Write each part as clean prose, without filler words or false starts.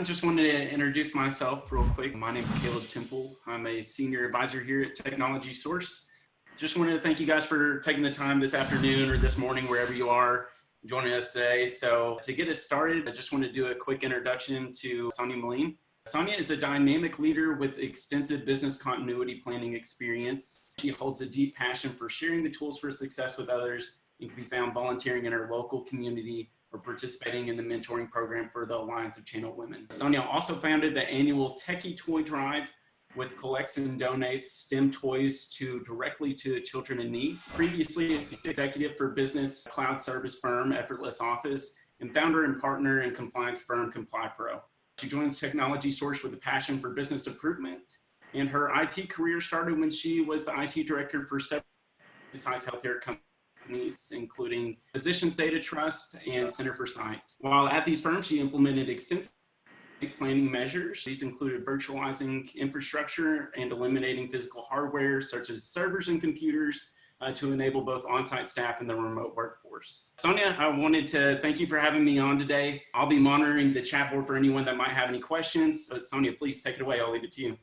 Just wanted to introduce myself real quick. My name is Caleb Temple. I'm a senior advisor here at Technology Source. Just wanted to thank you guys for taking the time this afternoon or this morning, wherever you are, joining us today. So to get us started, I just want to do a quick introduction to Sonia Moline. Sonia is a dynamic leader with extensive business continuity planning experience. She holds a deep passion for sharing the tools for success with others and can be found volunteering in her local community or participating in the mentoring program for the Alliance of Channel Women. Sonia also founded the annual Techie Toy Drive, which collects and donates STEM toys directly to children in need. Previously, executive for business cloud service firm Effortless Office and founder and partner in compliance firm ComplyPro. She joins Technology Source with a passion for business improvement, and her IT career started when she was the IT director for several mid-sized healthcare companies, including Physicians Data Trust and Center for Sight. While at these firms, she implemented extensive planning measures. These included virtualizing infrastructure and eliminating physical hardware such as servers and computers to enable both on-site staff and the remote workforce. Sonia, I wanted to thank you for having me on today. I'll be monitoring the chat board for anyone that might have any questions, but Sonia, please take it away. I'll leave it to you.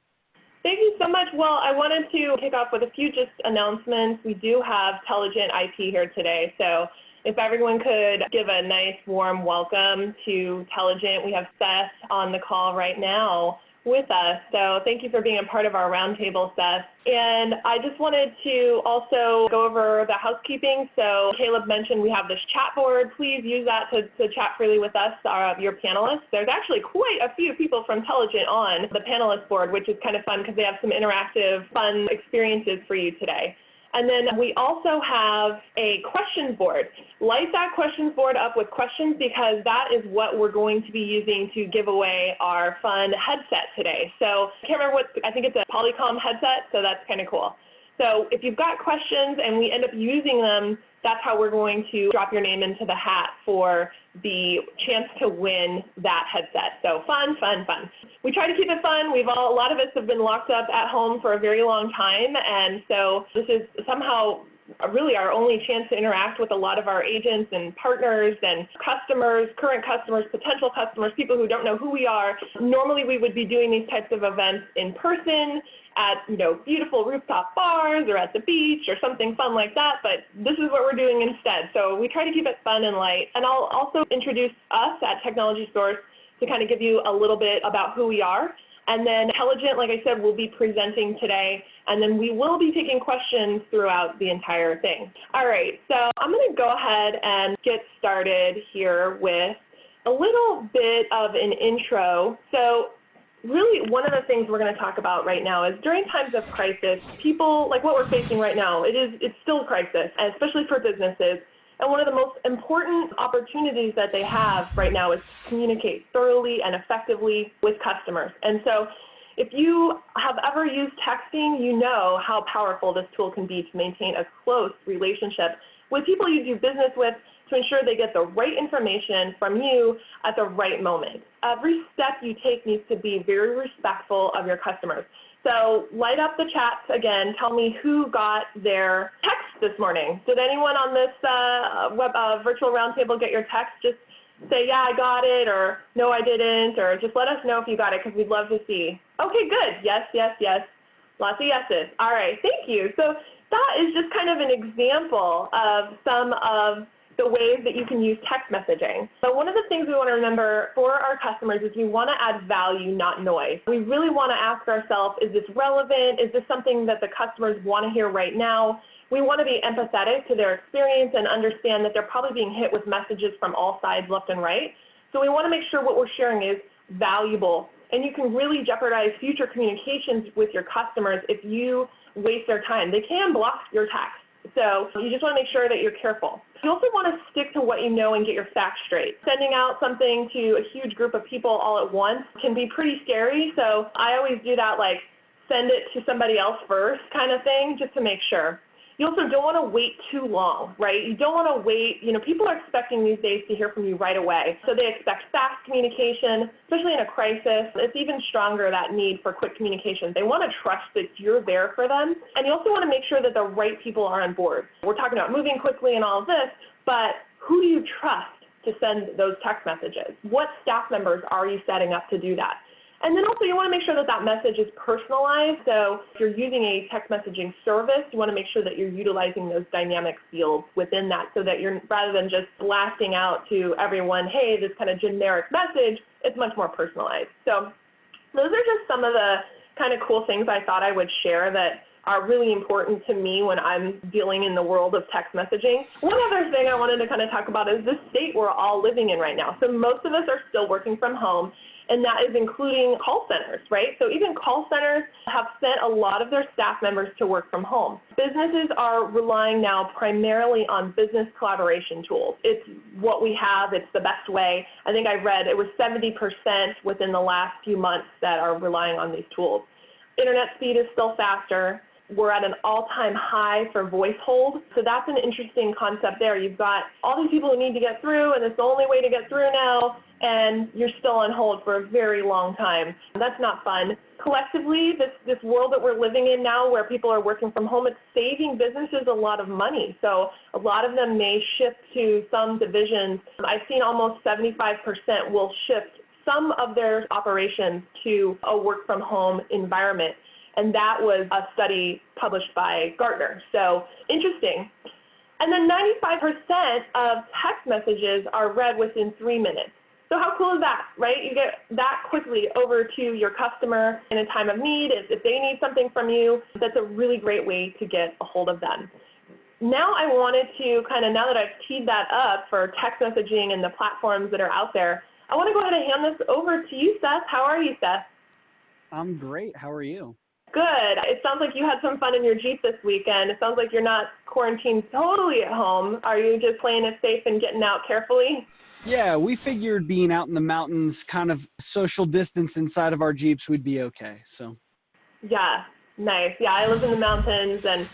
Thank you so much. Well, I wanted to kick off with a few just announcements. We do have Teligent IP here today, so if everyone could give a nice warm welcome to Teligent. We have Seth on the call right now with us, so thank you for being a part of our roundtable, Seth. And I just wanted to also go over the housekeeping. So Caleb mentioned we have this chat board. Please use that to chat freely with us, your panelists. There's actually quite a few people from Teligent on the panelist board, which is kind of fun because they have some interactive, fun experiences for you today. And then we also have a questions board. Light that questions board up with questions because that is what we're going to be using to give away our fun headset today. So I can't remember I think it's a Polycom headset, so that's kind of cool. So if you've got questions and we end up using them, that's how we're going to drop your name into the hat for the chance to win that headset. So fun, fun, fun. We try to keep it fun. A lot of us have been locked up at home for a very long time, and so this is somehow really our only chance to interact with a lot of our agents and partners and customers, current customers, potential customers, people who don't know who we are. Normally we would be doing these types of events in person at beautiful rooftop bars or at the beach or something fun like that, but this is what we're doing instead. So we try to keep it fun and light. And I'll also introduce us at Technology Source to kind of give you a little bit about who we are. And then Teligent, like I said, will be presenting today, and then we will be taking questions throughout the entire thing. All right, so I'm going to go ahead and get started here with a little bit of an intro. So really, one of the things we're going to talk about right now is during times of crisis, people, like what we're facing right now, it's still a crisis, and especially for businesses. And one of the most important opportunities that they have right now is to communicate thoroughly and effectively with customers. And so if you have ever used texting, you know how powerful this tool can be to maintain a close relationship with people you do business with to ensure they get the right information from you at the right moment. Every step you take needs to be very respectful of your customers. So light up the chats again. Tell me who got their text this morning. Did anyone on this virtual roundtable get your text? Just say, yeah, I got it, or no, I didn't, or just let us know if you got it because we'd love to see. Okay, good. Yes, yes, yes. Lots of yeses. All right, thank you. So that is just kind of an example of some of the ways that you can use text messaging. So one of the things we want to remember for our customers is we want to add value, not noise. We really want to ask ourselves, is this relevant? Is this something that the customers want to hear right now? We want to be empathetic to their experience and understand that they're probably being hit with messages from all sides, left and right. So we want to make sure what we're sharing is valuable. And you can really jeopardize future communications with your customers if you waste their time. They can block your text. So you just want to make sure that you're careful. You also want to stick to what you know and get your facts straight. Sending out something to a huge group of people all at once can be pretty scary. So I always do that, like send it to somebody else first kind of thing, just to make sure. You also don't want to wait too long, right? You don't want to wait. People are expecting these days to hear from you right away. So they expect fast communication, especially in a crisis. It's even stronger, that need for quick communication. They want to trust that you're there for them. And you also want to make sure that the right people are on board. We're talking about moving quickly and all of this, but who do you trust to send those text messages? What staff members are you setting up to do that? And then also you want to make sure that that message is personalized. So if you're using a text messaging service, you want to make sure that you're utilizing those dynamic fields within that so that you're, rather than just blasting out to everyone, hey, this kind of generic message, it's much more personalized. So those are just some of the kind of cool things I thought I would share that are really important to me when I'm dealing in the world of text messaging. One other thing I wanted to kind of talk about is the state we're all living in right now. So most of us are still working from home, and that is including call centers, right? So even call centers have sent a lot of their staff members to work from home. Businesses are relying now primarily on business collaboration tools. It's what we have, it's the best way. I think I read it was 70% within the last few months that are relying on these tools. Internet speed is still faster. We're at an all-time high for voice hold. So that's an interesting concept there. You've got all these people who need to get through, and it's the only way to get through now, and you're still on hold for a very long time. That's not fun. Collectively, this world that we're living in now where people are working from home, it's saving businesses a lot of money. So a lot of them may shift to some divisions. I've seen almost 75% will shift some of their operations to a work from home environment. And that was a study published by Gartner. So interesting. And then 95% of text messages are read within 3 minutes. So how cool is that, right? You get that quickly over to your customer in a time of need. If they need something from you, that's a really great way to get a hold of them. Now I wanted to now that I've teed that up for text messaging and the platforms that are out there, I want to go ahead and hand this over to you, Seth. How are you, Seth? I'm great. How are you? Good. It sounds like you had some fun in your Jeep this weekend. It sounds like you're not quarantined totally at home. Are you just playing it safe and getting out carefully? Yeah, we figured being out in the mountains, kind of social distance inside of our Jeeps, would be okay. So. Yeah, nice. Yeah, I live in the mountains, and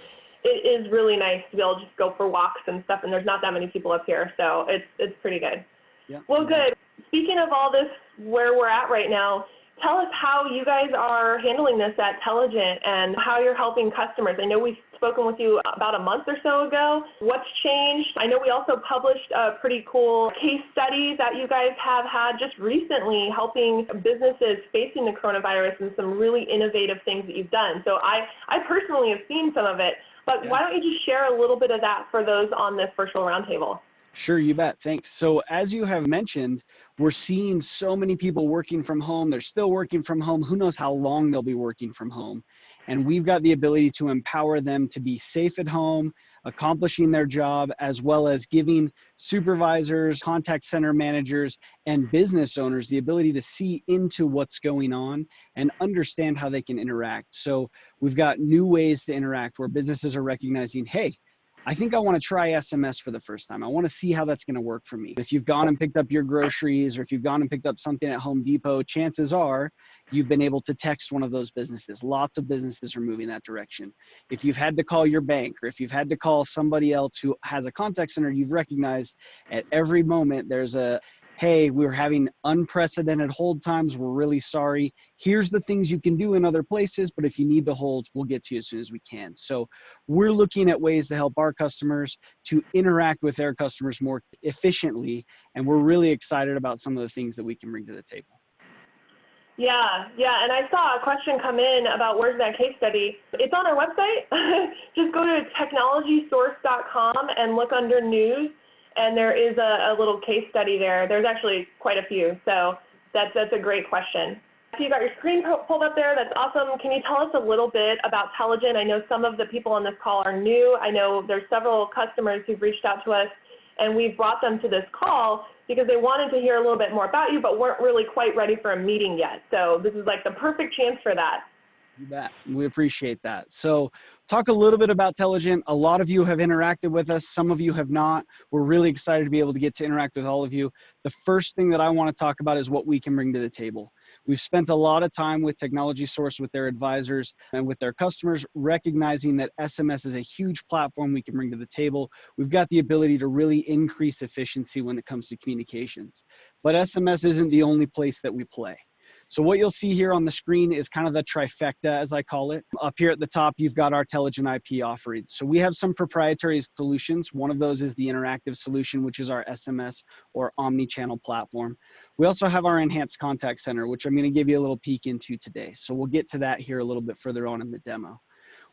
it is really nice to be able to just go for walks and stuff, and there's not that many people up here, so it's pretty good. Yeah. Well, good. Speaking of all this, where we're at right now, tell us how you guys are handling this at Teligent and how you're helping customers. I know we've spoken with you about a month or so ago. What's changed? I know we also published a pretty cool case study that you guys have had just recently helping businesses facing the coronavirus and some really innovative things that you've done. So I personally have seen some of it, but Why don't you just share a little bit of that for those on this virtual roundtable? Sure, you bet. Thanks. So as you have mentioned, we're seeing so many people working from home. They're still working from home. Who knows how long they'll be working from home. And we've got the ability to empower them to be safe at home, accomplishing their job, as well as giving supervisors, contact center managers, and business owners the ability to see into what's going on and understand how they can interact. So we've got new ways to interact where businesses are recognizing, hey, I think I want to try SMS for the first time. I want to see how that's going to work for me. If you've gone and picked up your groceries, or if you've gone and picked up something at Home Depot, chances are you've been able to text one of those businesses. Lots of businesses are moving that direction. If you've had to call your bank, or if you've had to call somebody else who has a contact center, you've recognized at every moment there's a, hey, we're having unprecedented hold times. We're really sorry. Here's the things you can do in other places, but if you need the holds, we'll get to you as soon as we can. So we're looking at ways to help our customers to interact with their customers more efficiently, and we're really excited about some of the things that we can bring to the table. Yeah, and I saw a question come in about where's that case study. It's on our website. Just go to technologysource.com and look under news. And there is a little case study there. There's actually quite a few, so that's a great question. So you got your screen pulled up there. That's awesome. Can you tell us a little bit about Teligent? I know some of the people on this call are new. I know there's several customers who've reached out to us, and we've brought them to this call because they wanted to hear a little bit more about you, but weren't really quite ready for a meeting yet. So this is like the perfect chance for that. You bet. We appreciate that. So talk a little bit about Teligent. A lot of you have interacted with us. Some of you have not. We're really excited to be able to get to interact with all of you. The first thing that I want to talk about is what we can bring to the table. We've spent a lot of time with Technology Source, with their advisors and with their customers, recognizing that SMS is a huge platform we can bring to the table. We've got the ability to really increase efficiency when it comes to communications. But SMS isn't the only place that we play. So what you'll see here on the screen is kind of the trifecta, as I call it. Up here at the top, you've got our Teligent IP offerings. So we have some proprietary solutions. One of those is the interactive solution, which is our SMS or omni-channel platform. We also have our enhanced contact center, which I'm going to give you a little peek into today. So we'll get to that here a little bit further on in the demo.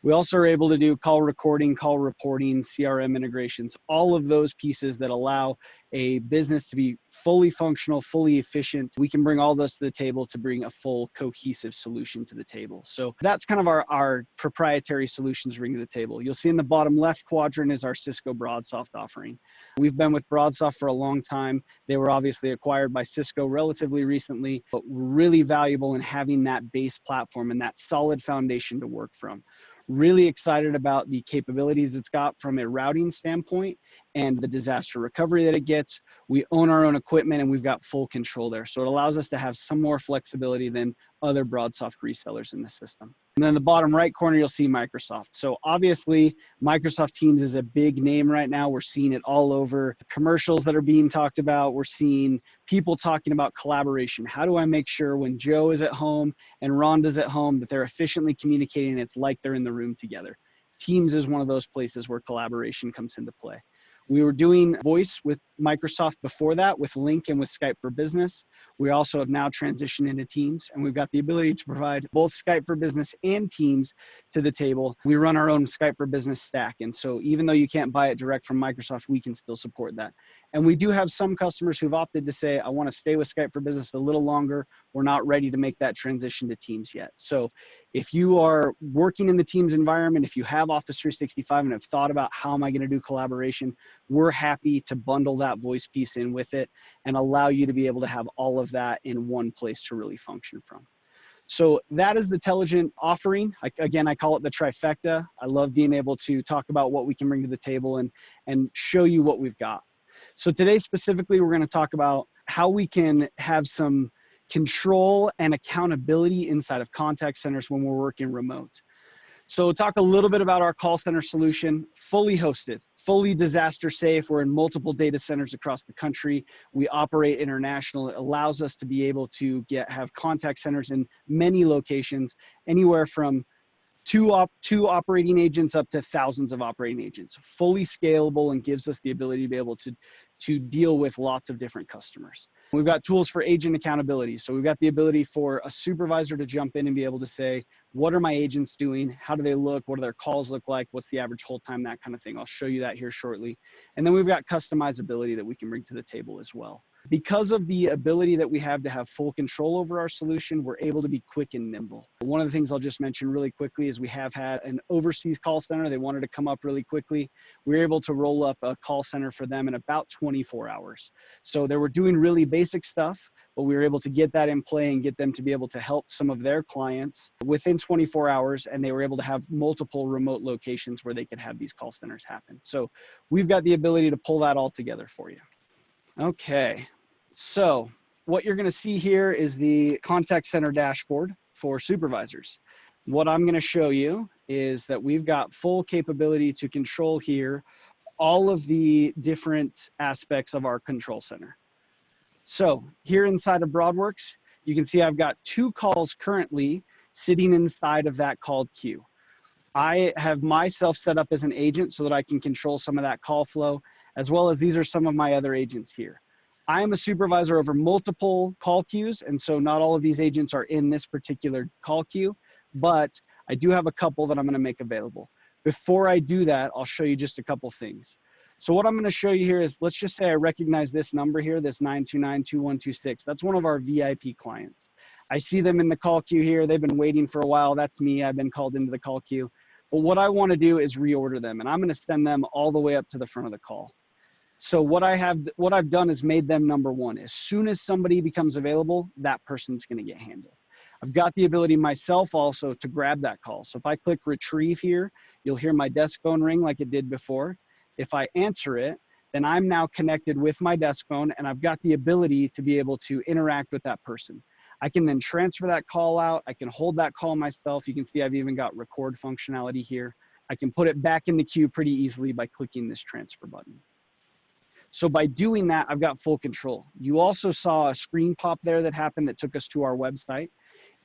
We also are able to do call recording, call reporting, CRM integrations, all of those pieces that allow a business to be fully functional, fully efficient. We can bring all those to the table to bring a full cohesive solution to the table. So that's kind of our proprietary solutions bring to the table. You'll see in the bottom left quadrant is our Cisco BroadSoft offering. We've been with BroadSoft for a long time. They were obviously acquired by Cisco relatively recently, but really valuable in having that base platform and that solid foundation to work from. Really excited about the capabilities it's got from a routing standpoint and the disaster recovery that it gets. We own our own equipment and we've got full control there. So it allows us to have some more flexibility than other BroadSoft resellers in the system. And then the bottom right corner, you'll see Microsoft. So obviously Microsoft Teams is a big name right now. We're seeing it all over commercials that are being talked about. We're seeing people talking about collaboration. How do I make sure when Joe is at home and Rhonda's at home that they're efficiently communicating? It's like they're in the room together. Teams is one of those places where collaboration comes into play. We were doing voice with Microsoft before that with Lync and with Skype for Business. We also have now transitioned into Teams, and we've got the ability to provide both Skype for Business and Teams to the table. We run our own Skype for Business stack, and so even though you can't buy it direct from Microsoft, we can still support that. And we do have some customers who've opted to say, I want to stay with Skype for Business a little longer. We're not ready to make that transition to Teams yet. So if you are working in the Teams environment, if you have Office 365 and have thought about how am I going to do collaboration, we're happy to bundle that voice piece in with it and allow you to be able to have all of that in one place to really function from. So that is the Teligent offering. Again, I call it the trifecta. I love being able to talk about what we can bring to the table and show you what we've got. So today specifically, we're going to talk about how we can have some control and accountability inside of contact centers when we're working remote. So talk a little bit about our call center solution, fully hosted, fully disaster safe. We're in multiple data centers across the country. We operate international. It allows us to be able to have contact centers in many locations, anywhere from two operating agents up to thousands of operating agents. Fully scalable and gives us the ability to be able to deal with lots of different customers. We've got tools for agent accountability. So we've got the ability for a supervisor to jump in and be able to say, what are my agents doing? How do they look? What do their calls look like? What's the average hold time? That kind of thing. I'll show you that here shortly. And then we've got customizability that we can bring to the table as well. Because of the ability that we have to have full control over our solution, we're able to be quick and nimble. One of the things I'll just mention really quickly is we have had an overseas call center. They wanted to come up really quickly. We were able to roll up a call center for them in about 24 hours. So they were doing really basic stuff, but we were able to get that in play and get them to be able to help some of their clients within 24 hours. And they were able to have multiple remote locations where they could have these call centers happen. So we've got the ability to pull that all together for you. Okay, so what you're going to see here is the contact center dashboard for supervisors. What I'm going to show you is that we've got full capability to control here all of the different aspects of our control center. So here inside of BroadWorks, you can see I've got 2 calls currently sitting inside of that called queue. I have myself set up as an agent so that I can control some of that call flow, as well as these are some of my other agents here. I am a supervisor over multiple call queues, and so not all of these agents are in this particular call queue, but I do have a couple that I'm going to make available. Before I do that, I'll show you just a couple things. So what I'm going to show you here is, let's just say I recognize this number here, this 929-2126. That's one of our VIP clients. I see them in the call queue here. They've been waiting for a while. That's me. I've been called into the call queue. But what I want to do is reorder them, and I'm going to send them all the way up to the front of the call. So what I've done is made them number 1. As soon as somebody becomes available, that person's going to get handled. I've got the ability myself also to grab that call. So if I click retrieve here, you'll hear my desk phone ring like it did before. If I answer it, then I'm now connected with my desk phone, and I've got the ability to be able to interact with that person. I can then transfer that call out. I can hold that call myself. You can see I've even got record functionality here. I can put it back in the queue pretty easily by clicking this transfer button. So by doing that, I've got full control. You also saw a screen pop there that happened that took us to our website.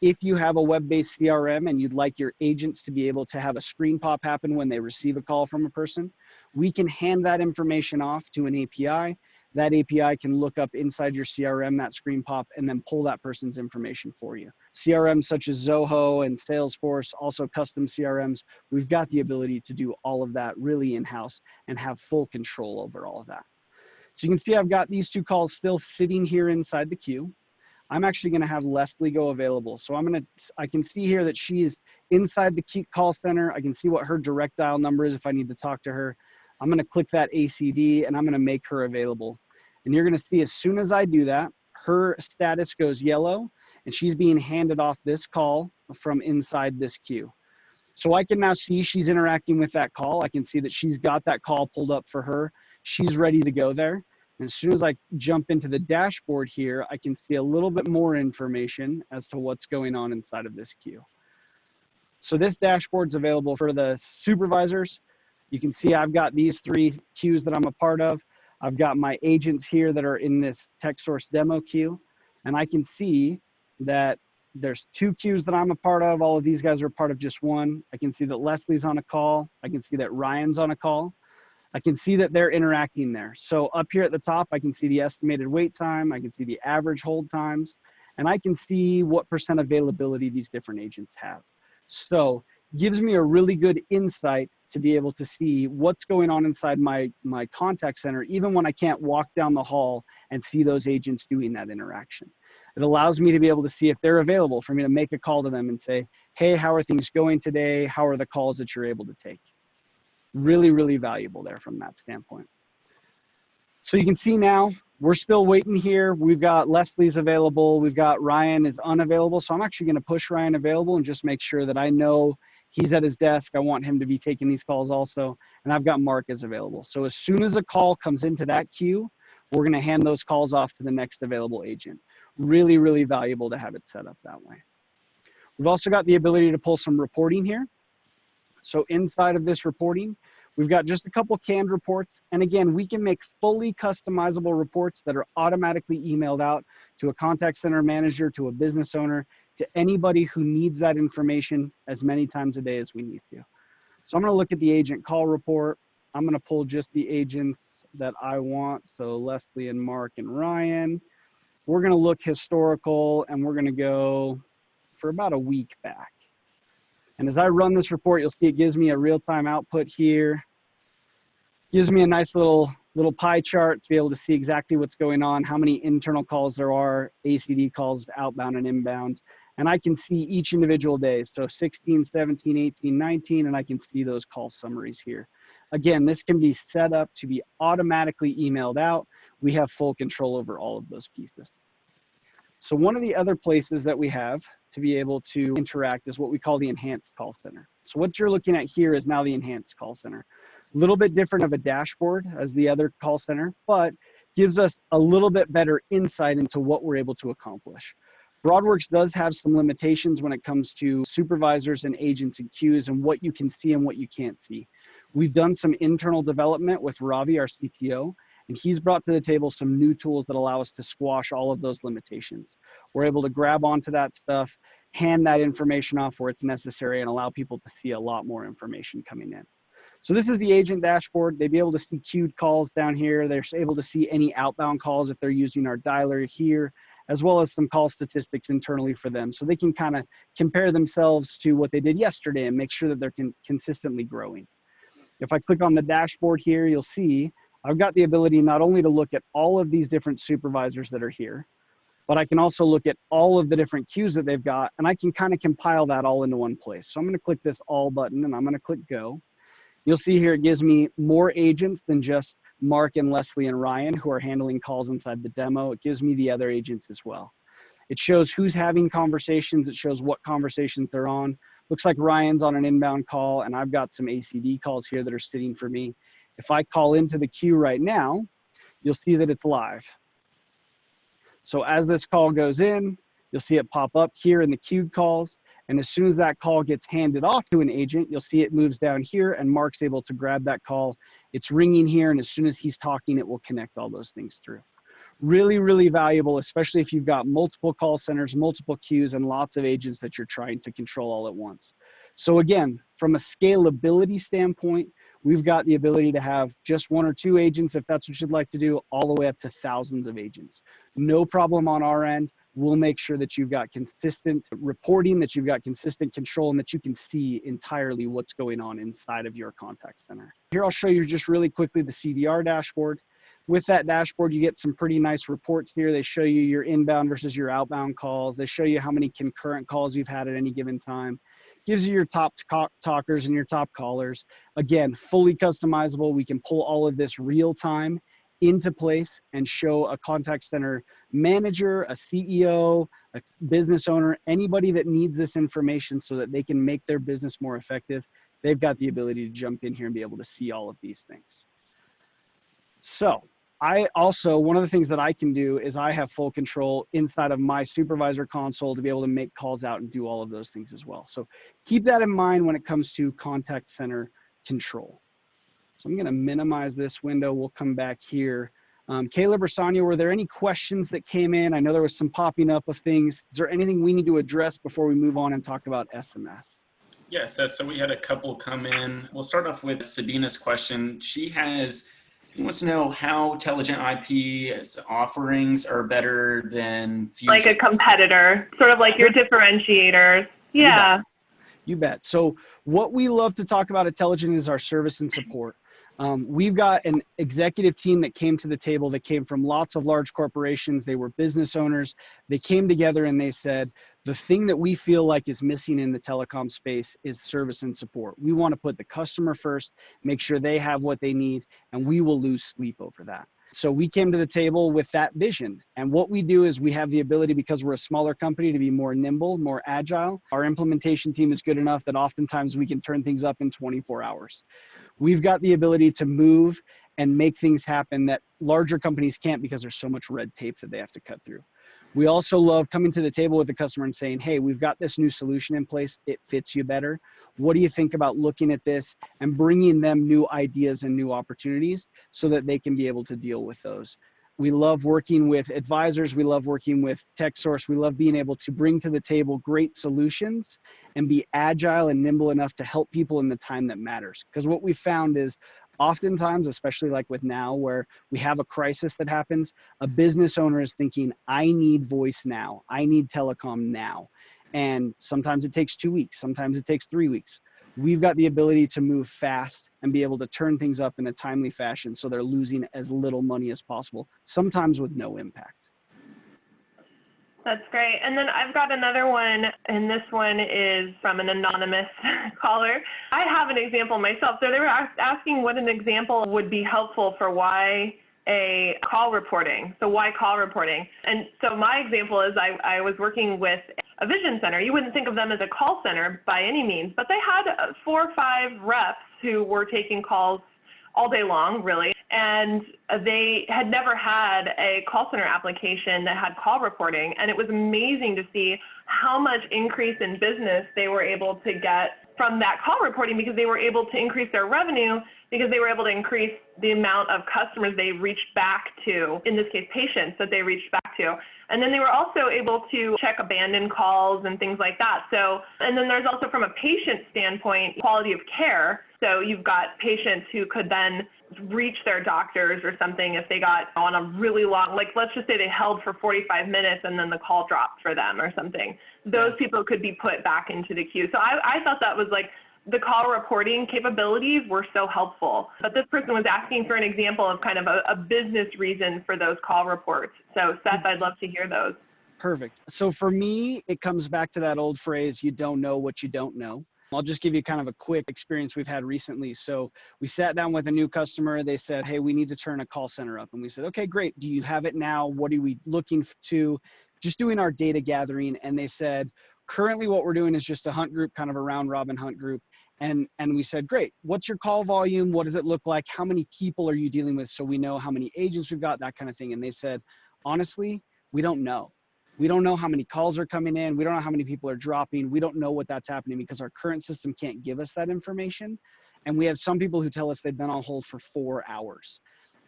If you have a web-based CRM and you'd like your agents to be able to have a screen pop happen when they receive a call from a person, we can hand that information off to an API. That API can look up inside your CRM, that screen pop, and then pull that person's information for you. CRMs such as Zoho and Salesforce, also custom CRMs, we've got the ability to do all of that really in-house and have full control over all of that. So you can see I've got these two calls still sitting here inside the queue. I'm actually going to have Leslie go available. So I can see here that she is inside the call center. I can see what her direct dial number is if I need to talk to her. I'm going to click that ACD and I'm going to make her available. And you're going to see as soon as I do that, her status goes yellow and she's being handed off this call from inside this queue. So I can now see she's interacting with that call. I can see that she's got that call pulled up for her. She's ready to go there. And as soon as I jump into the dashboard here, I can see a little bit more information as to what's going on inside of this queue. So this dashboard's available for the supervisors. You can see I've got these 3 queues that I'm a part of. I've got my agents here that are in this TechSource demo queue. And I can see that there's 2 queues that I'm a part of. All of these guys are part of just one. I can see that Leslie's on a call. I can see that Ryan's on a call. I can see that they're interacting there. So up here at the top, I can see the estimated wait time. I can see the average hold times, and I can see what % availability these different agents have. So gives me a really good insight to be able to see what's going on inside my contact center, even when I can't walk down the hall and see those agents doing that interaction. It allows me to be able to see if they're available for me to make a call to them and say, hey, how are things going today? How are the calls that you're able to take? Really, really valuable there from that standpoint. So you can see now we're still waiting here. We've got Leslie's available. We've got Ryan is unavailable. So I'm actually going to push Ryan available and just make sure that I know he's at his desk. I want him to be taking these calls also. And I've got Mark as available. So as soon as a call comes into that queue, we're going to hand those calls off to the next available agent. Really, really valuable to have it set up that way. We've also got the ability to pull some reporting here. So inside of this reporting, we've got just a couple canned reports. And again, we can make fully customizable reports that are automatically emailed out to a contact center manager, to a business owner, to anybody who needs that information as many times a day as we need to. So I'm going to look at the agent call report. I'm going to pull just the agents that I want. So Leslie and Mark and Ryan. We're going to look historical and we're going to go for about a week back. And as I run this report, you'll see it gives me a real-time output here. Gives me a nice little pie chart to be able to see exactly what's going on, how many internal calls there are, ACD calls, outbound and inbound. And I can see each individual day. So 16, 17, 18, 19, and I can see those call summaries here. Again, this can be set up to be automatically emailed out. We have full control over all of those pieces. So one of the other places that we have to be able to interact is what we call the enhanced call center. So what you're looking at here is now the enhanced call center. A little bit different of a dashboard as the other call center, but gives us a little bit better insight into what we're able to accomplish. Broadworks does have some limitations when it comes to supervisors and agents and queues and what you can see and what you can't see. We've done some internal development with Ravi, our CTO, and he's brought to the table some new tools that allow us to squash all of those limitations. We're able to grab onto that stuff, hand that information off where it's necessary, and allow people to see a lot more information coming in. So this is the agent dashboard. They'd be able to see queued calls down here. They're able to see any outbound calls if they're using our dialer here, as well as some call statistics internally for them. So they can kind of compare themselves to what they did yesterday and make sure that they're consistently growing. If I click on the dashboard here, you'll see I've got the ability not only to look at all of these different supervisors that are here, but I can also look at all of the different queues that they've got, and I can kind of compile that all into one place. So I'm going to click this all button, and I'm going to click go. You'll see here it gives me more agents than just Mark and Leslie and Ryan who are handling calls inside the demo. It gives me the other agents as well. It shows who's having conversations. It shows what conversations they're on. Looks like Ryan's on an inbound call, and I've got some ACD calls here that are sitting for me. If I call into the queue right now, you'll see that it's live. So as this call goes in, you'll see it pop up here in the queued calls. And as soon as that call gets handed off to an agent, you'll see it moves down here and Mark's able to grab that call. It's ringing here. And as soon as he's talking, it will connect all those things through. Really, really valuable, especially if you've got multiple call centers, multiple queues, and lots of agents that you're trying to control all at once. So again, from a scalability standpoint, we've got the ability to have just 1 or 2 agents, if that's what you'd like to do, all the way up to thousands of agents. No problem on our end. We'll make sure that you've got consistent reporting, that you've got consistent control, and that you can see entirely what's going on inside of your contact center. Here, I'll show you just really quickly the CDR dashboard. With that dashboard, you get some pretty nice reports here. They show you your inbound versus your outbound calls. They show you how many concurrent calls you've had at any given time. Gives you your top talkers and your top callers. Again, fully customizable. We can pull all of this real time into place and show a contact center manager, a CEO, a business owner, anybody that needs this information so that they can make their business more effective. They've got the ability to jump in here and be able to see all of these things. So I also, one of the things that I can do is I have full control inside of my supervisor console to be able to make calls out and do all of those things as well. So keep that in mind when it comes to contact center control. So I'm going to minimize this window. We'll come back here. Caleb or Sonia, were there any questions that came in? I know there was some popping up of things. Is there anything we need to address before we move on and talk about SMS? Yes, so we had a couple come in. We'll start off with Sabina's question. She wants to know how Teligent IP's offerings are better than Fusion. Like a competitor, sort of like your differentiators. Yeah. You bet. So what we love to talk about at Teligent is our service and support. We've got an executive team that came to the table that came from lots of large corporations. They were business owners. They came together and they said, the thing that we feel like is missing in the telecom space is service and support. We want to put the customer first, make sure they have what they need, and we will lose sleep over that. So we came to the table with that vision. And what we do is we have the ability, because we're a smaller company, to be more nimble, more agile. Our implementation team is good enough that oftentimes we can turn things up in 24 hours. We've got the ability to move and make things happen that larger companies can't because there's so much red tape that they have to cut through. We also love coming to the table with the customer and saying, hey, we've got this new solution in place. It fits you better. What do you think about looking at this and bringing them new ideas and new opportunities so that they can be able to deal with those? We love working with advisors. We love working with TechSource. We love being able to bring to the table great solutions and be agile and nimble enough to help people in the time that matters. Because what we found is oftentimes, especially like with now, where we have a crisis that happens, a business owner is thinking, I need voice now. I need telecom now. And sometimes it takes 2 weeks. Sometimes it takes 3 weeks. We've got the ability to move fast and be able to turn things up in a timely fashion so they're losing as little money as possible, sometimes with no impact. That's great. And then I've got another one, and this one is from an anonymous caller. I have an example myself. So they were asking what an example would be helpful for why a call reporting. So why call reporting? And so my example is I was working with a vision center. You wouldn't think of them as a call center by any means, but they had 4 or 5 reps who were taking calls all day long, really. And they had never had a call center application that had call reporting. And it was amazing to see how much increase in business they were able to get from that call reporting, because they were able to increase their revenue, because they were able to increase the amount of customers they reached back to, in this case, patients that they reached back to. And then they were also able to check abandoned calls and things like that. So, and then there's also, from a patient standpoint, quality of care. So you've got patients who could then reach their doctors or something if they got on a really long, like let's just say they held for 45 minutes and then the call dropped for them or something. Those people could be put back into the queue. So I thought that was like, the call reporting capabilities were so helpful. But this person was asking for an example of kind of a business reason for those call reports. So Seth, I'd love to hear those. Perfect. So for me, it comes back to that old phrase, you don't know what you don't know. I'll just give you kind of a quick experience we've had recently. So we sat down with a new customer. They said, hey, we need to turn a call center up. And we said, okay, great. Do you have it now? What are we looking to? Just doing our data gathering. And they said, currently what we're doing is just a hunt group, kind of a round robin hunt group. And we said, great, what's your call volume? What does it look like? How many people are you dealing with? So we know how many agents we've got, that kind of thing. And they said, honestly, we don't know. We don't know how many calls are coming in. We don't know how many people are dropping. We don't know what that's happening because our current system can't give us that information. And we have some people who tell us they've been on hold for 4 hours.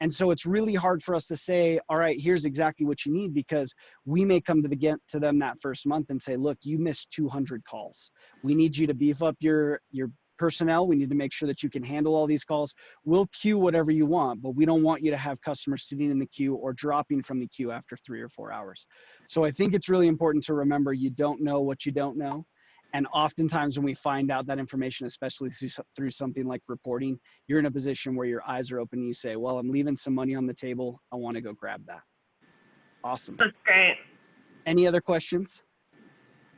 And so it's really hard for us to say, all right, here's exactly what you need, because we may come to them that first month and say, look, you missed 200 calls. We need you to beef up your personnel. We need to make sure that you can handle all these calls. We'll queue whatever you want, but we don't want you to have customers sitting in the queue or dropping from the queue after 3 or 4 hours. So I think it's really important to remember you don't know what you don't know. And oftentimes when we find out that information, especially through something like reporting, you're in a position where your eyes are open and you say, well, I'm leaving some money on the table. I want to go grab that. Awesome. That's great. Any other questions?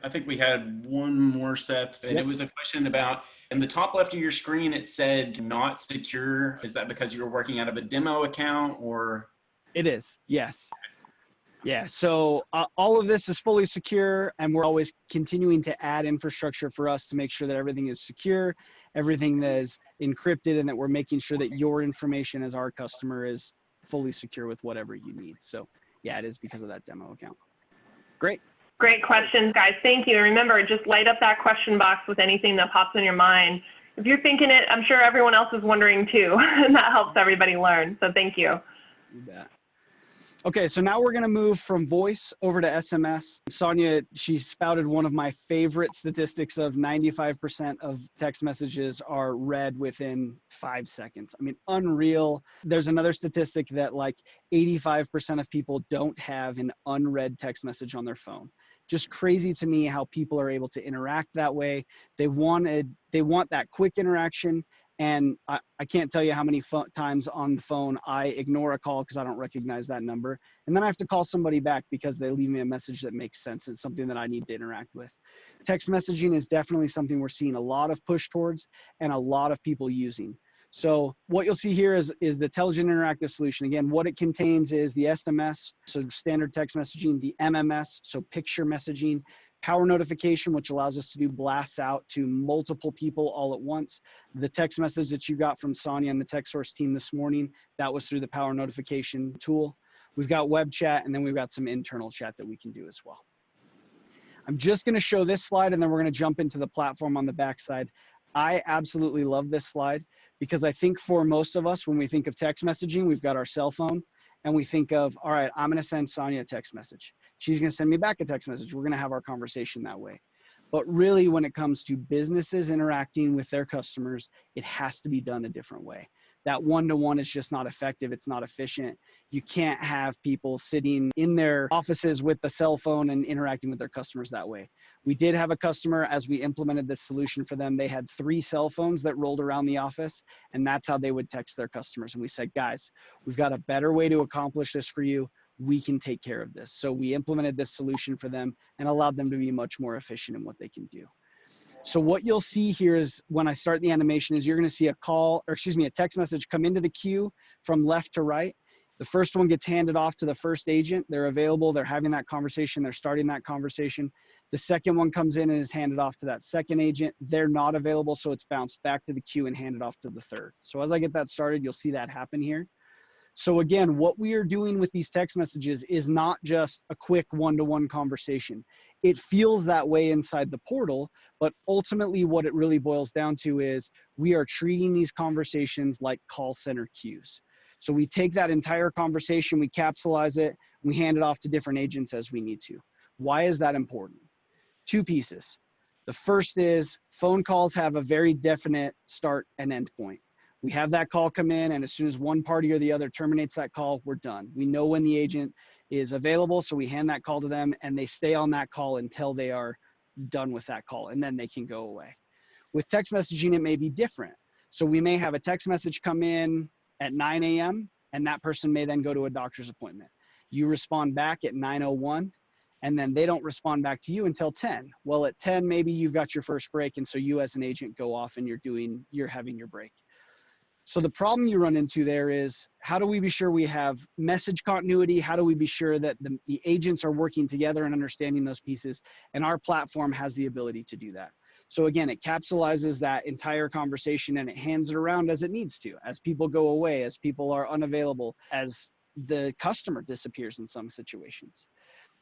I think we had one more, Seth, and It was a question about, in the top left of your screen, it said not secure. Is that because you were working out of a demo account, or? It is, yes. Yeah, so all of this is fully secure, and we're always continuing to add infrastructure for us to make sure that everything is secure, everything that is encrypted, and that we're making sure that your information as our customer is fully secure with whatever you need. So yeah, it is because of that demo account. Great. Great questions, guys. Thank you. And remember, just light up that question box with anything that pops in your mind. If you're thinking it, I'm sure everyone else is wondering too, and that helps everybody learn. So thank you. You bet. Okay, so now we're going to move from voice over to SMS. Sonia, she spouted one of my favorite statistics of 95% of text messages are read within 5 seconds. I mean, unreal. There's another statistic that like 85% of people don't have an unread text message on their phone. Just crazy to me how people are able to interact that way. They want that quick interaction. And I can't tell you how many times on the phone I ignore a call because I don't recognize that number. And then I have to call somebody back because they leave me a message that makes sense. It's something that I need to interact with. Text messaging is definitely something we're seeing a lot of push towards and a lot of people using. So what you'll see here is the Teligent Interactive Solution. Again, what it contains is the SMS, so standard text messaging, the MMS, so picture messaging, power notification, which allows us to do blasts out to multiple people all at once. The text message that you got from Sonia and the TechSource team this morning, that was through the power notification tool. We've got web chat, and then we've got some internal chat that we can do as well. I'm just going to show this slide, and then we're going to jump into the platform on the backside. I absolutely love this slide because I think for most of us, when we think of text messaging, we've got our cell phone, and we think of, all right, I'm going to send Sonia a text message. She's going to send me back a text message. We're going to have our conversation that way. But really, when it comes to businesses interacting with their customers, it has to be done a different way. That one-to-one is just not effective. It's not efficient. You can't have people sitting in their offices with the cell phone and interacting with their customers that way. We did have a customer, as we implemented this solution for them, they had 3 cell phones that rolled around the office, and that's how they would text their customers. And we said, guys, we've got a better way to accomplish this for you. We can take care of this. So we implemented this solution for them and allowed them to be much more efficient in what they can do. So what you'll see here is when I start the animation is you're going to see a text message come into the queue from left to right. The first one gets handed off to the first agent. They're available. They're having that conversation. They're starting that conversation. The second one comes in and is handed off to that second agent. They're not available, so it's bounced back to the queue and handed off to the third. So as I get that started, you'll see that happen here. So again, what we are doing with these text messages is not just a quick one-to-one conversation. It feels that way inside the portal, but ultimately what it really boils down to is we are treating these conversations like call center queues. So we take that entire conversation, we capsulize it, we hand it off to different agents as we need to. Why is that important? 2 pieces. The first is phone calls have a very definite start and end point. We have that call come in, and as soon as one party or the other terminates that call, we're done. We know when the agent is available, so we hand that call to them, and they stay on that call until they are done with that call, and then they can go away. With text messaging, it may be different. So we may have a text message come in at 9 a.m., and that person may then go to a doctor's appointment. You respond back at 9:01, and then they don't respond back to you until 10. Well, at 10, maybe you've got your first break, and so you as an agent go off and you're having your break. So the problem you run into there is, how do we be sure we have message continuity? How do we be sure that the agents are working together and understanding those pieces? And our platform has the ability to do that. So again, it capsulizes that entire conversation and it hands it around as it needs to, as people go away, as people are unavailable, as the customer disappears in some situations.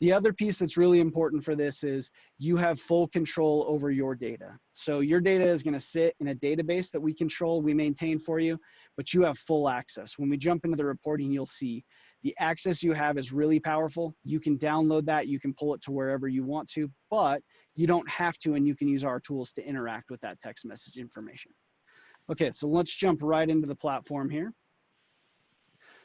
The other piece that's really important for this is you have full control over your data. So your data is going to sit in a database that we control, we maintain for you, but you have full access. When we jump into the reporting, you'll see the access you have is really powerful. You can download that, you can pull it to wherever you want to, but you don't have to, and you can use our tools to interact with that text message information. Okay, so let's jump right into the platform here.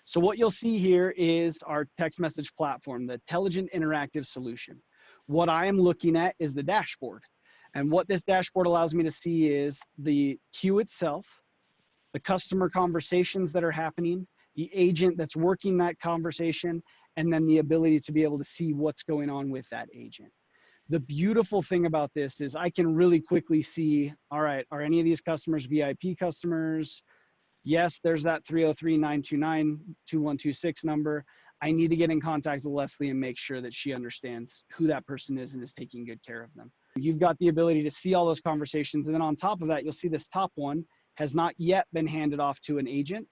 So what you'll see here is our text message platform, the Teligent interactive solution. What I am looking at is the dashboard. And what this dashboard allows me to see is the queue itself, the customer conversations that are happening, the agent that's working that conversation, and then the ability to be able to see what's going on with that agent. The beautiful thing about this is I can really quickly see, all right, are any of these customers VIP customers? Yes, there's that 303-929-2126 number. I need to get in contact with Leslie and make sure that she understands who that person is and is taking good care of them. You've got the ability to see all those conversations. And then on top of that, you'll see this top one has not yet been handed off to an agent.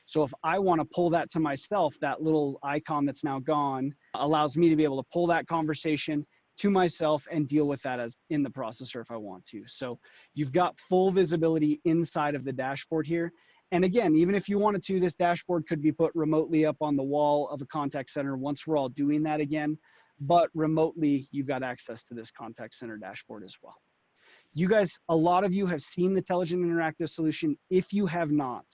So if I want to pull that to myself, that little icon that's now gone allows me to be able to pull that conversation to myself and deal with that as in the processor if I want to. So you've got full visibility inside of the dashboard here. And again, even if you wanted to, this dashboard could be put remotely up on the wall of a contact center once we're all doing that again. But remotely, you've got access to this contact center dashboard as well. You guys, a lot of you have seen the Teligent Interactive solution. If you have not,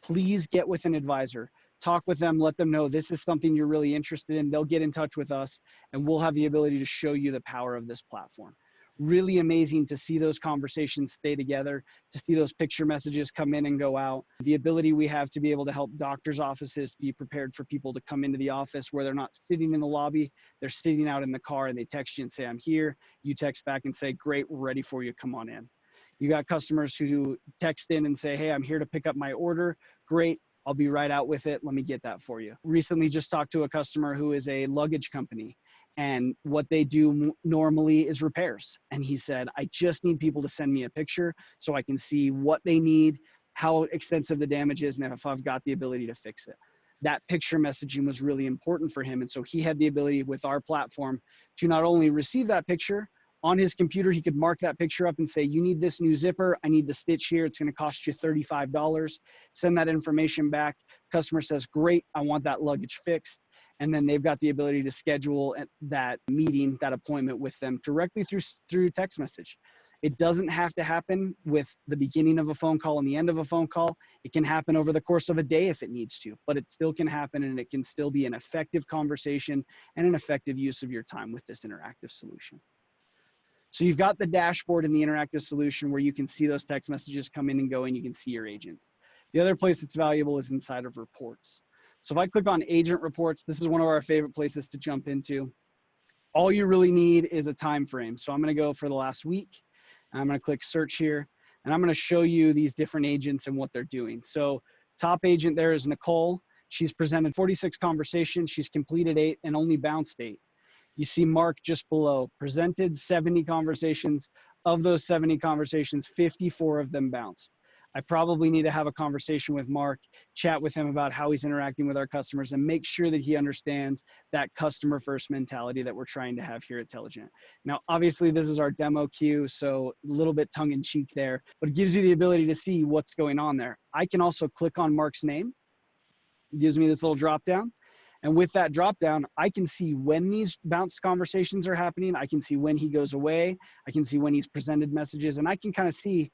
please get with an advisor. Talk with them, let them know this is something you're really interested in. They'll get in touch with us, and we'll have the ability to show you the power of this platform. Really amazing to see those conversations stay together, to see those picture messages come in and go out. The ability we have to be able to help doctors' offices be prepared for people to come into the office where they're not sitting in the lobby, they're sitting out in the car and they text you and say, I'm here. You text back and say, great, we're ready for you, come on in. You got customers who text in and say, hey, I'm here to pick up my order. Great, I'll be right out with it. Let me get that for you. Recently just talked to a customer who is a luggage company. And what they do normally is repairs. And he said, I just need people to send me a picture so I can see what they need, how extensive the damage is, and if I've got the ability to fix it. That picture messaging was really important for him. And so he had the ability with our platform to not only receive that picture on his computer, he could mark that picture up and say, you need this new zipper. I need the stitch here. It's going to cost you $35. Send that information back. Customer says, great, I want that luggage fixed. And then they've got the ability to schedule that meeting, that appointment with them directly through text message. It doesn't have to happen with the beginning of a phone call and the end of a phone call. It can happen over the course of a day if it needs to, but it still can happen, and it can still be an effective conversation and an effective use of your time with this interactive solution. So you've got the dashboard in the interactive solution where you can see those text messages come in and go, and you can see your agents. The other place that's valuable is inside of reports. So if I click on agent reports, this is one of our favorite places to jump into. All you really need is a time frame. So I'm going to go for the last week. I'm going to click search here, and I'm going to show you these different agents and what they're doing. So top agent there is Nicole. She's presented 46 conversations. She's completed 8 and only bounced 8. You see Mark just below, presented 70 conversations. Of those 70 conversations, 54 of them bounced. I probably need to have a conversation with Mark, chat with him about how he's interacting with our customers, and make sure that he understands that customer first mentality that we're trying to have here at Teligent. Now, obviously this is our demo queue, so a little bit tongue in cheek there, but it gives you the ability to see what's going on there. I can also click on Mark's name. It gives me this little drop down. And with that drop down, I can see when these bounced conversations are happening. I can see when he goes away. I can see when he's presented messages, and I can kind of see,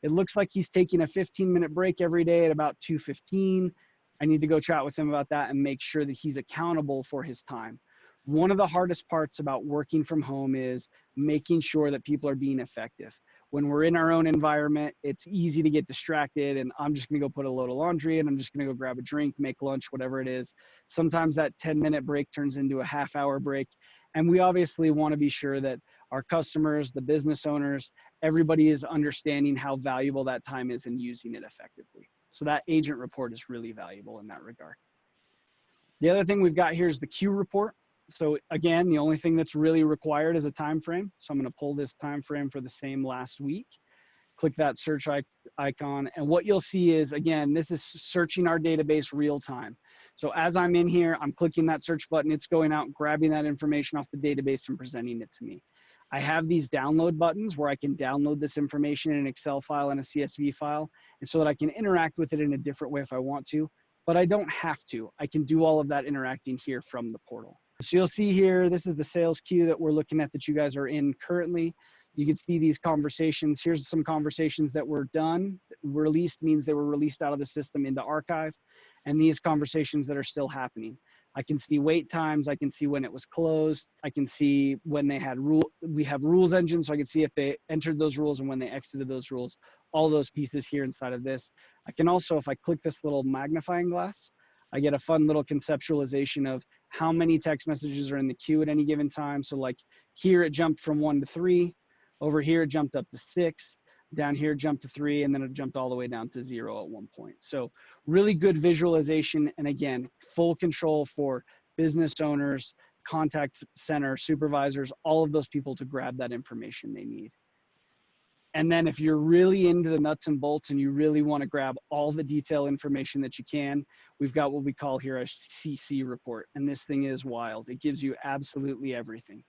it looks like he's taking a 15-minute break every day at about 2:15. I need to go chat with him about that and make sure that he's accountable for his time. One of the hardest parts about working from home is making sure that people are being effective. When we're in our own environment, it's easy to get distracted, and I'm just going to go put a load of laundry and I'm just going to go grab a drink, make lunch, whatever it is. Sometimes that 10-minute break turns into a half-hour break. And we obviously want to be sure that our customers, the business owners, everybody is understanding how valuable that time is and using it effectively. So that agent report is really valuable in that regard. The other thing we've got here is the queue report. So again, the only thing that's really required is a time frame. So I'm going to pull this time frame for the same last week. Click that search icon. And what you'll see is, again, this is searching our database real time. So as I'm in here, I'm clicking that search button, it's going out, grabbing that information off the database and presenting it to me. I have these download buttons where I can download this information in an Excel file and a CSV file, and so that I can interact with it in a different way if I want to, but I don't have to. I can do all of that interacting here from the portal. So you'll see here, this is the sales queue that we're looking at that you guys are in currently. You can see these conversations. Here's some conversations that were done. Released means they were released out of the system into archive, and these conversations that are still happening. I can see wait times. I can see when it was closed. I can see when they had we have rules engine, so I can see if they entered those rules and when they exited those rules, all those pieces here inside of this. I can also, if I click this little magnifying glass, I get a fun little conceptualization of how many text messages are in the queue at any given time. So like here it jumped from 1 to 3, over here it jumped up to 6, down here it jumped to 3, and then it jumped all the way down to 0 at one point. So really good visualization, and again, full control for business owners, contact center supervisors, all of those people to grab that information they need. And then if you're really into the nuts and bolts and you really want to grab all the detail information that you can, we've got what we call here a CC report. And this thing is wild. It gives you absolutely everything.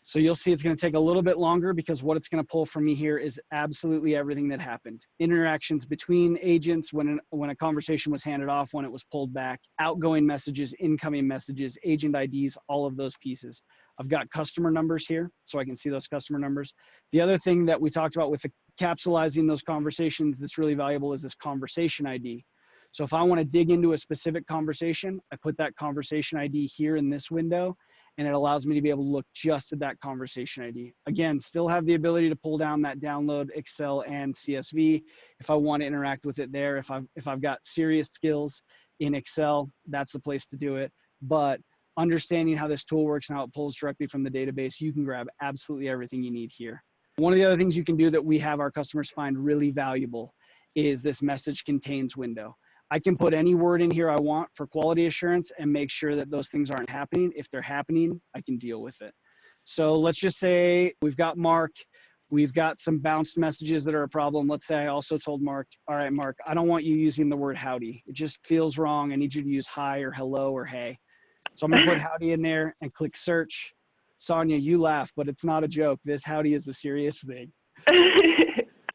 So you'll see it's going to take a little bit longer because what it's going to pull from me here is absolutely everything that happened. Interactions between agents, when a conversation was handed off, when it was pulled back, outgoing messages, incoming messages, agent IDs, all of those pieces. I've got customer numbers here, so I can see those customer numbers. The other thing that we talked about with capsulizing those conversations that's really valuable is this conversation ID. So if I want to dig into a specific conversation, I put that conversation ID here in this window, and it allows me to be able to look just at that conversation ID. Again, still have the ability to pull down that download Excel and CSV if I want to interact with it there. If I've got serious skills in Excel, that's the place to do it. But understanding how this tool works and how it pulls directly from the database, you can grab absolutely everything you need here. One of the other things you can do that we have our customers find really valuable is this message contains window. I can put any word in here I want for quality assurance and make sure that those things aren't happening. If they're happening, I can deal with it. So let's just say we've got Mark, we've got some bounced messages that are a problem. Let's say I also told Mark, all right, Mark, I don't want you using the word howdy. It just feels wrong. I need you to use hi or hello or hey. So I'm gonna put howdy in there and click search. Sonia, you laugh, but it's not a joke. This howdy is a serious thing.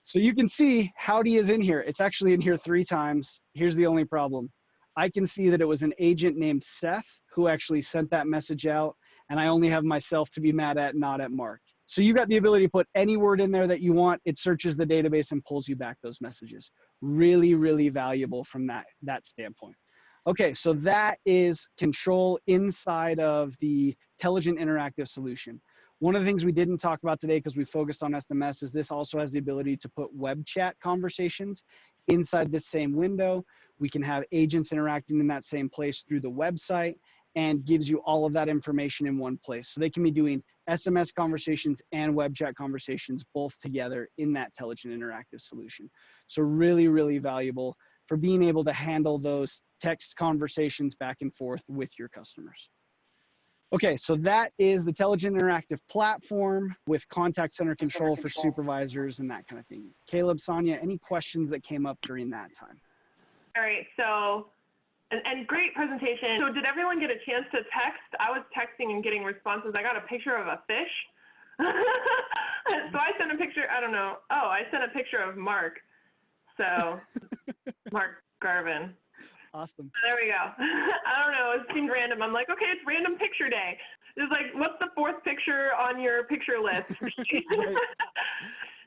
So you can see howdy is in here. It's actually in here 3 times. Here's the only problem. I can see that it was an agent named Seth who actually sent that message out, and I only have myself to be mad at, not at Mark. So you got the ability to put any word in there that you want. It searches the database and pulls you back those messages. Really, really valuable from that standpoint. Okay, so that is control inside of the Teligent interactive solution. One of the things we didn't talk about today because we focused on SMS is this also has the ability to put web chat conversations inside this same window. We can have agents interacting in that same place through the website and gives you all of that information in one place. So they can be doing SMS conversations and web chat conversations both together in that Teligent interactive solution. So really, really valuable for being able to handle those text conversations back and forth with your customers. Okay, so that is the Teligent Interactive Platform with contact center control for supervisors and that kind of thing. Caleb, Sonia, any questions that came up during that time? All right, so, and great presentation. So did everyone get a chance to text? I was texting and getting responses. I got a picture of a fish. So I sent a picture, I don't know. Oh, I sent a picture of Mark. So, Mark Garvin. Awesome. There we go. I don't know. It seemed random. I'm like, okay, it's random picture day. It's like, what's the 4th picture on your picture list?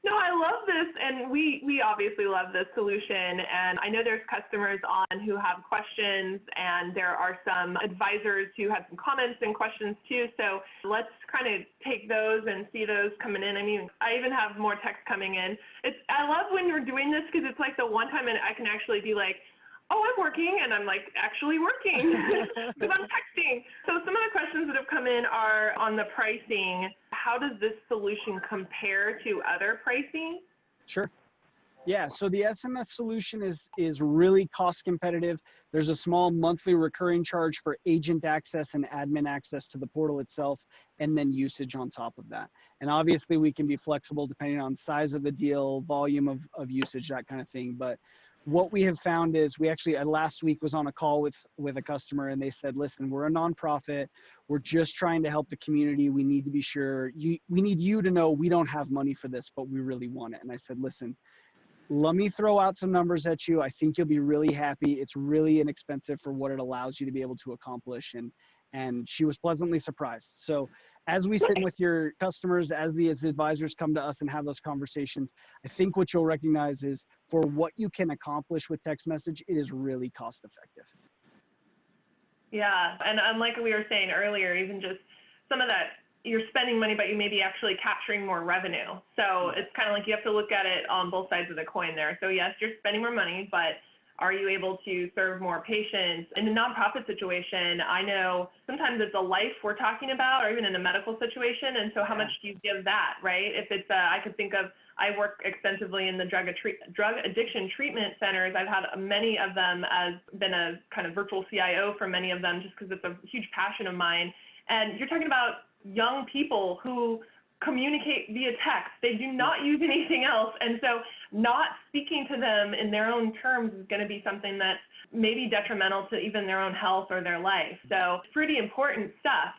No, I love this. And we obviously love this solution. And I know there's customers on who have questions, and there are some advisors who have some comments and questions too. So let's kind of take those and see those coming in. I mean, I even have more text coming in. I love when you're doing this because it's like the one time and I can actually be like, oh, I'm working, and I'm like actually working because I'm texting. So some of the questions that have come in are on the pricing. How does this solution compare to other pricing? Sure. Yeah, so the SMS solution is really cost competitive. There's a small monthly recurring charge for agent access and admin access to the portal itself, and then usage on top of that. And obviously we can be flexible depending on size of the deal, volume of usage, that kind of thing. But what we have found is we actually last week was on a call with a customer, and they said, listen, we're a nonprofit. We're just trying to help the community. We need to be sure we need you to know we don't have money for this, but we really want it. And I said, listen, let me throw out some numbers at you. I think you'll be really happy. It's really inexpensive for what it allows you to be able to accomplish. And she was pleasantly surprised. So as we sit with your customers, as the advisors come to us and have those conversations, I think what you'll recognize is for what you can accomplish with text message, it is really cost effective. Yeah, and unlike we were saying earlier, even just some of that, you're spending money, but you may be actually capturing more revenue. So it's kind of like you have to look at it on both sides of the coin there. So yes, you're spending more money, but are you able to serve more patients? In a nonprofit situation, I know sometimes it's a life we're talking about, or even in a medical situation. And so how much do you give that, right? If it's, I could think of, I work extensively in the drug addiction treatment centers. I've had many of them, as been a kind of virtual CIO for many of them, just because it's a huge passion of mine. And you're talking about young people who communicate via text. They do not use anything else. And so not speaking to them in their own terms is going to be something that's maybe detrimental to even their own health or their life. So pretty important stuff.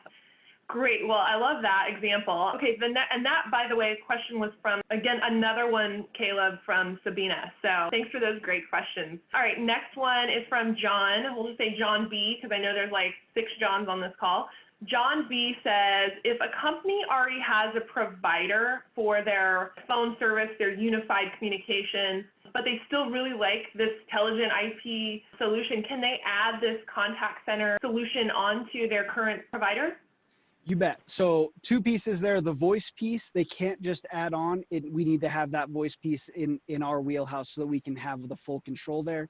Great. Well, I love that example. Okay. And that, by the way, question was from, again, another one, Caleb, from Sabina. So thanks for those great questions. All right. Next one is from John. We'll just say John B, because I know there's like 6 Johns on this call. John B says, if a company already has a provider for their phone service, their unified communications, but they still really like this Teligent IP solution, can they add this contact center solution onto their current provider? You bet. So 2 pieces there. The voice piece, they can't just add on it. We need to have that voice piece in our wheelhouse so that we can have the full control there.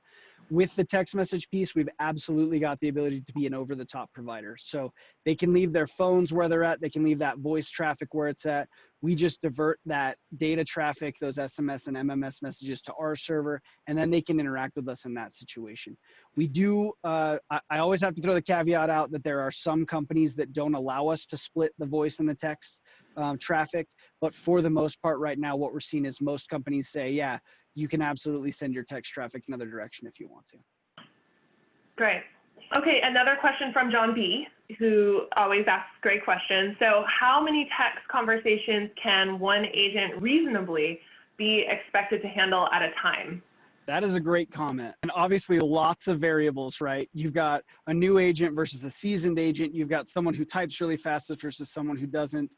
With the text message piece, we've absolutely got the ability to be an over-the-top provider. So they can leave their phones where they're at. They can leave that voice traffic where it's at. We just divert that data traffic, those SMS and MMS messages to our server, and then they can interact with us in that situation. We do, I always have to throw the caveat out that there are some companies that don't allow us to split the voice and the text traffic. But for the most part right now, what we're seeing is most companies say, yeah, you can absolutely send your text traffic another direction if you want to. Great. Okay, another question from John B, who always asks great questions. So how many text conversations can one agent reasonably be expected to handle at a time? That is a great comment. And obviously lots of variables, right? You've got a new agent versus a seasoned agent. You've got someone who types really fast versus someone who doesn't.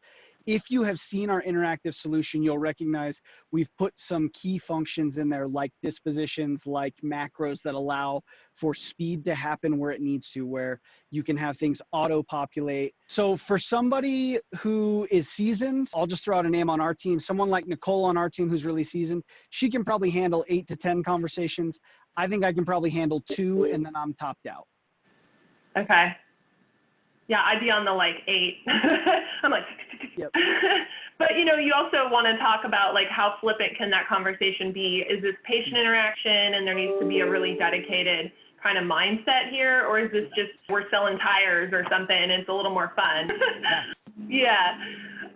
If you have seen our interactive solution, you'll recognize we've put some key functions in there like dispositions, like macros that allow for speed to happen where it needs to, where you can have things auto-populate. So for somebody who is seasoned, I'll just throw out a name on our team, someone like Nicole on our team who's really seasoned, she can probably handle 8 to 10 conversations. I think I can probably handle 2 and then I'm topped out. Okay. Yeah, I'd be on the like 8. I'm like, yep. But you know, you also want to talk about like how flippant can that conversation be? Is this patient interaction and there needs to be a really dedicated kind of mindset here, or is this just we're selling tires or something and it's a little more fun? Yeah.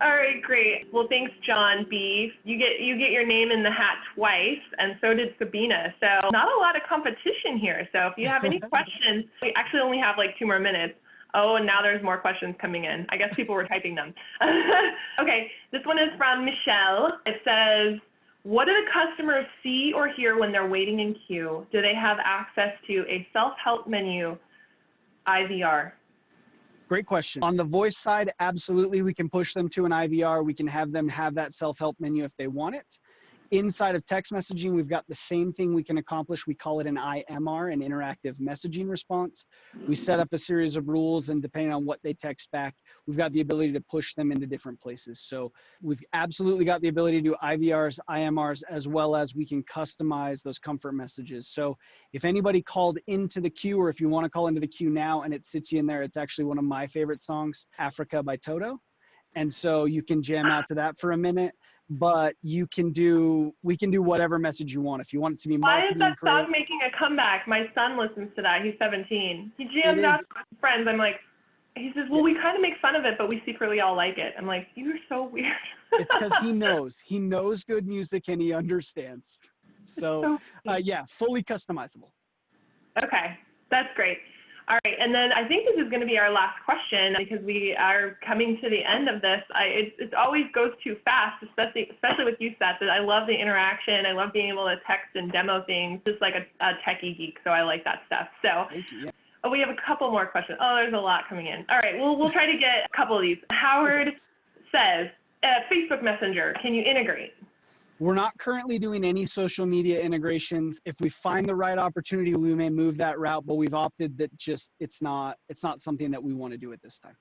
All right, great. Well, thanks, John B. You get your name in the hat twice, and so did Sabina. So not a lot of competition here. So if you have any questions, we actually only have like 2 more minutes. Oh, and now there's more questions coming in. I guess people were typing them. Okay, this one is from Michelle. It says, what do the customers see or hear when they're waiting in queue? Do they have access to a self-help menu, IVR? Great question. On the voice side, absolutely, we can push them to an IVR. We can have them have that self-help menu if they want it. Inside of text messaging, we've got the same thing we can accomplish. We call it an IMR, an interactive messaging response. We set up a series of rules, and depending on what they text back, we've got the ability to push them into different places. So we've absolutely got the ability to do IVRs, IMRs, as well as we can customize those comfort messages. So if anybody called into the queue, or if you want to call into the queue now and it sits you in there, it's actually one of my favorite songs, Africa by Toto. And so you can jam out to that for a minute. But we can do whatever message you want. If you want it to be marketing, why is that song making a comeback? My son listens to that. He's 17. He jams out with his friends. I'm like, he says, well, we kind of make fun of it, but we secretly all like it. I'm like, you're so weird. It's because he knows good music and he understands. So yeah, fully customizable. Okay, that's great. All right, and then I think this is going to be our last question because we are coming to the end of this. It always goes too fast, especially with you, Seth. I love the interaction. I love being able to text and demo things, just like a techie geek. So I like that stuff. So Thank you. Yeah. we have a couple more questions. Oh, there's a lot coming in. All right, we'll try to get a couple of these. Howard says, Facebook Messenger, can you integrate? We're not currently doing any social media integrations. If we find the right opportunity, we may move that route, but we've opted that it's not something that we want to do at this time.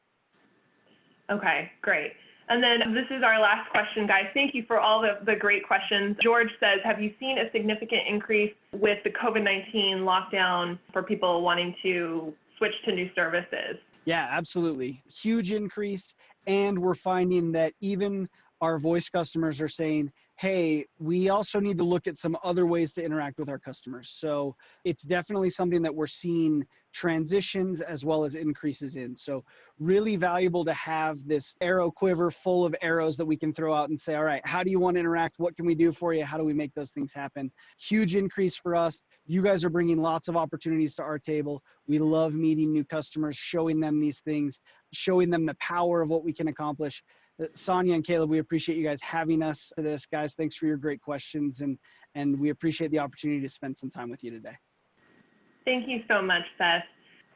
Okay, great. And then this is our last question, guys. Thank you for all the great questions. George says, have you seen a significant increase with the COVID-19 lockdown for people wanting to switch to new services? Yeah, absolutely. Huge increase. And we're finding that even our voice customers are saying, hey, we also need to look at some other ways to interact with our customers. So it's definitely something that we're seeing transitions as well as increases in. So really valuable to have this arrow quiver full of arrows that we can throw out and say, all right, how do you want to interact? What can we do for you? How do we make those things happen? Huge increase for us. You guys are bringing lots of opportunities to our table. We love meeting new customers, showing them these things, showing them the power of what we can accomplish. Sonia and Caleb, we appreciate you guys having us to this. Guys, thanks for your great questions, and we appreciate the opportunity to spend some time with you today. Thank you so much, Seth.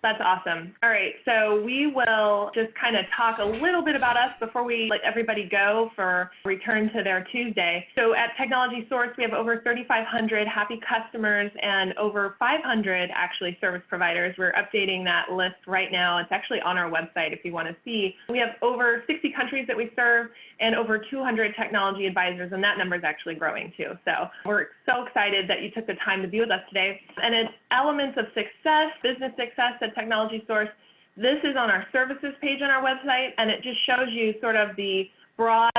That's awesome. All right, so we will just kind of talk a little bit about us before we let everybody go for return to their Tuesday. So at Technology Source, we have over 3,500 happy customers and over 500 actually service providers. We're updating that list right now. It's actually on our website if you want to see. We have over 60 countries that we serve and over 200 technology advisors, and that number is actually growing too. So we're so excited that you took the time to be with us today. And it's elements of success, business success at Technology Source. This is on our services page on our website, and it just shows you sort of the broad,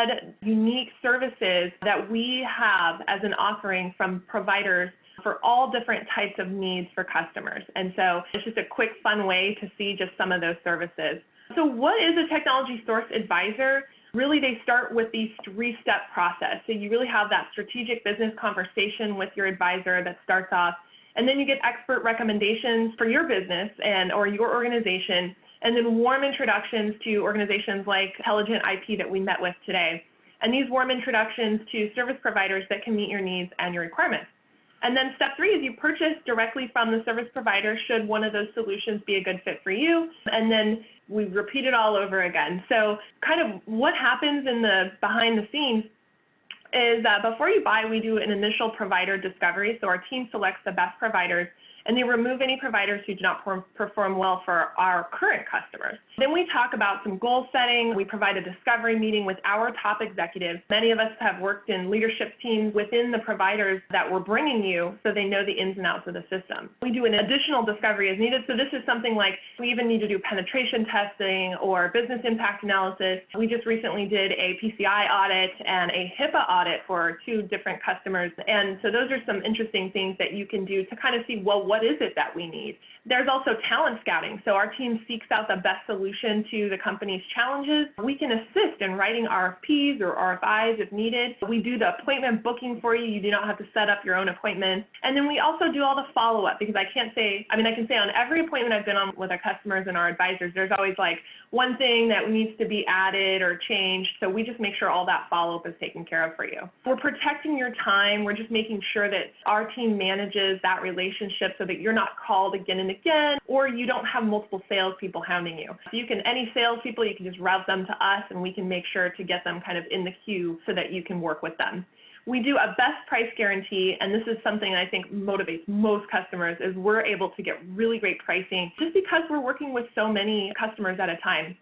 unique services that we have as an offering from providers for all different types of needs for customers. And so it's just a quick, fun way to see just some of those services. So what is a Technology Source advisor? Really, they start with the three-step process. So you really have that strategic business conversation with your advisor that starts off, and then you get expert recommendations for your business or your organization, and then warm introductions to organizations like Teligent IP that we met with today. And these warm introductions to service providers that can meet your needs and your requirements. And then step 3 is you purchase directly from the service provider should one of those solutions be a good fit for you. And then we repeat it all over again. So kind of what happens in the behind the scenes is that before you buy, we do an initial provider discovery. So our team selects the best providers, and they remove any providers who do not perform well for our current customers. Then we talk about some goal setting. We provide a discovery meeting with our top executives. Many of us have worked in leadership teams within the providers that we're bringing you, so they know the ins and outs of the system. We do an additional discovery as needed. So this is something like we even need to do penetration testing or business impact analysis. We just recently did a PCI audit and a HIPAA audit for 2 different customers. And so those are some interesting things that you can do to kind of see, well, what is it that we need? There's also talent scouting. So our team seeks out the best solution to the company's challenges. We can assist in writing RFPs or RFIs if needed. We do the appointment booking for you. You do not have to set up your own appointment. And then we also do all the follow-up, because I can say on every appointment I've been on with our customers and our advisors, there's always like one thing that needs to be added or changed. So we just make sure all that follow-up is taken care of for you. We're protecting your time. We're just making sure that our team manages that relationship so that you're not called again and again, or you don't have multiple salespeople hounding you. So any salespeople, you can just route them to us, and we can make sure to get them kind of in the queue so that you can work with them. We do a best price guarantee, and this is something I think motivates most customers, is we're able to get really great pricing just because we're working with so many customers at a time.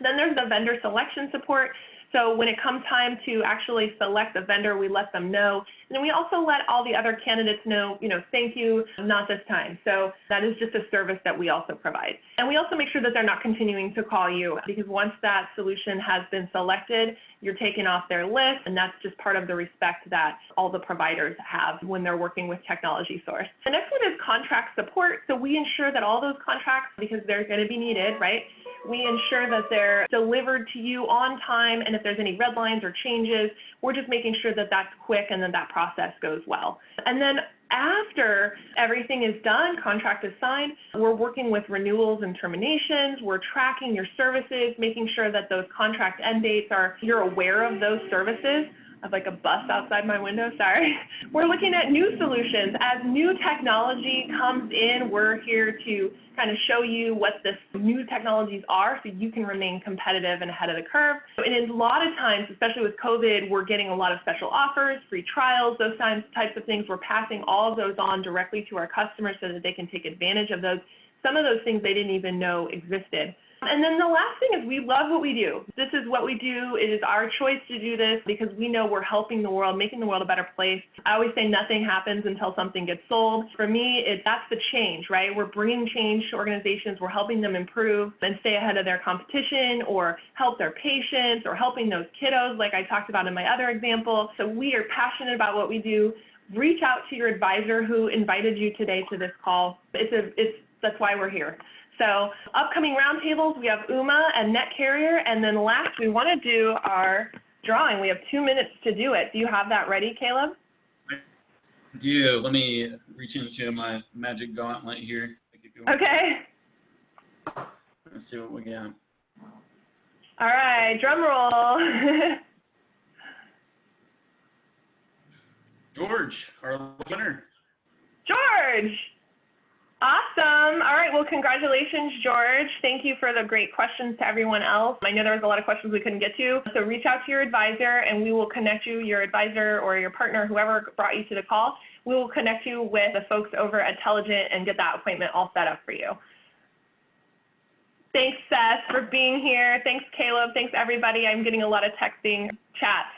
Then there's the vendor selection support. So when it comes time to actually select a vendor, we let them know. And then we also let all the other candidates know, thank you, not this time. So that is just a service that we also provide. And we also make sure that they're not continuing to call you, because once that solution has been selected, you're taken off their list, and that's just part of the respect that all the providers have when they're working with Technology Source. The next one is contract support. So we ensure that all those contracts, because they're going to be needed, right? We ensure that they're delivered to you on time, and if there's any red lines or changes, we're just making sure that that's quick and then that process goes well. And then after everything is done, contract is signed, we're working with renewals and terminations, we're tracking your services, making sure that those contract end dates you're aware of those services. I have like a bus outside my window, sorry. We're looking at new solutions. As new technology comes in, we're here to kind of show you what this new technologies are so you can remain competitive and ahead of the curve. And a lot of times, especially with COVID, we're getting a lot of special offers, free trials, those types of things. We're passing all of those on directly to our customers so that they can take advantage of those. Some of those things they didn't even know existed. And then the last thing is we love what we do. This is what we do. It is our choice to do this because we know we're helping the world, making the world a better place. I always say nothing happens until something gets sold. For me, that's the change, right? We're bringing change to organizations. We're helping them improve and stay ahead of their competition or help their patients or helping those kiddos like I talked about in my other example. So we are passionate about what we do. Reach out to your advisor who invited you today to this call. That's why we're here. So upcoming roundtables, we have UMA and Net Carrier, and then last we want to do our drawing. We have 2 minutes to do it. Do you have that ready, Caleb? I do. Let me reach into my magic gauntlet here. Okay. Let's see what we got. All right, drum roll. George, our winner. George. Awesome. All right. Well, congratulations, George. Thank you for the great questions to everyone else. I know there was a lot of questions we couldn't get to. So reach out to your advisor and we will connect you, your advisor or your partner, whoever brought you to the call. We will connect you with the folks over at Teligent and get that appointment all set up for you. Thanks, Seth, for being here. Thanks, Caleb. Thanks, everybody. I'm getting a lot of texting chats.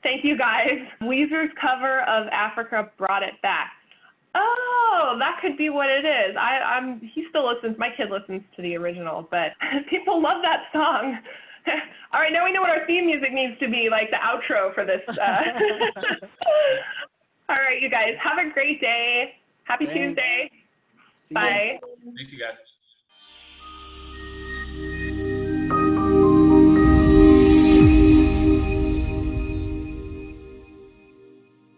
Thank you, guys. Weezer's cover of Africa brought it back. Oh, that could be what it is. He still listens. My kid listens to the original, but people love that song. All right, now we know what our theme music needs to be, like the outro for this. All right, you guys, have a great day. Happy Tuesday. Bye. Thanks, you guys.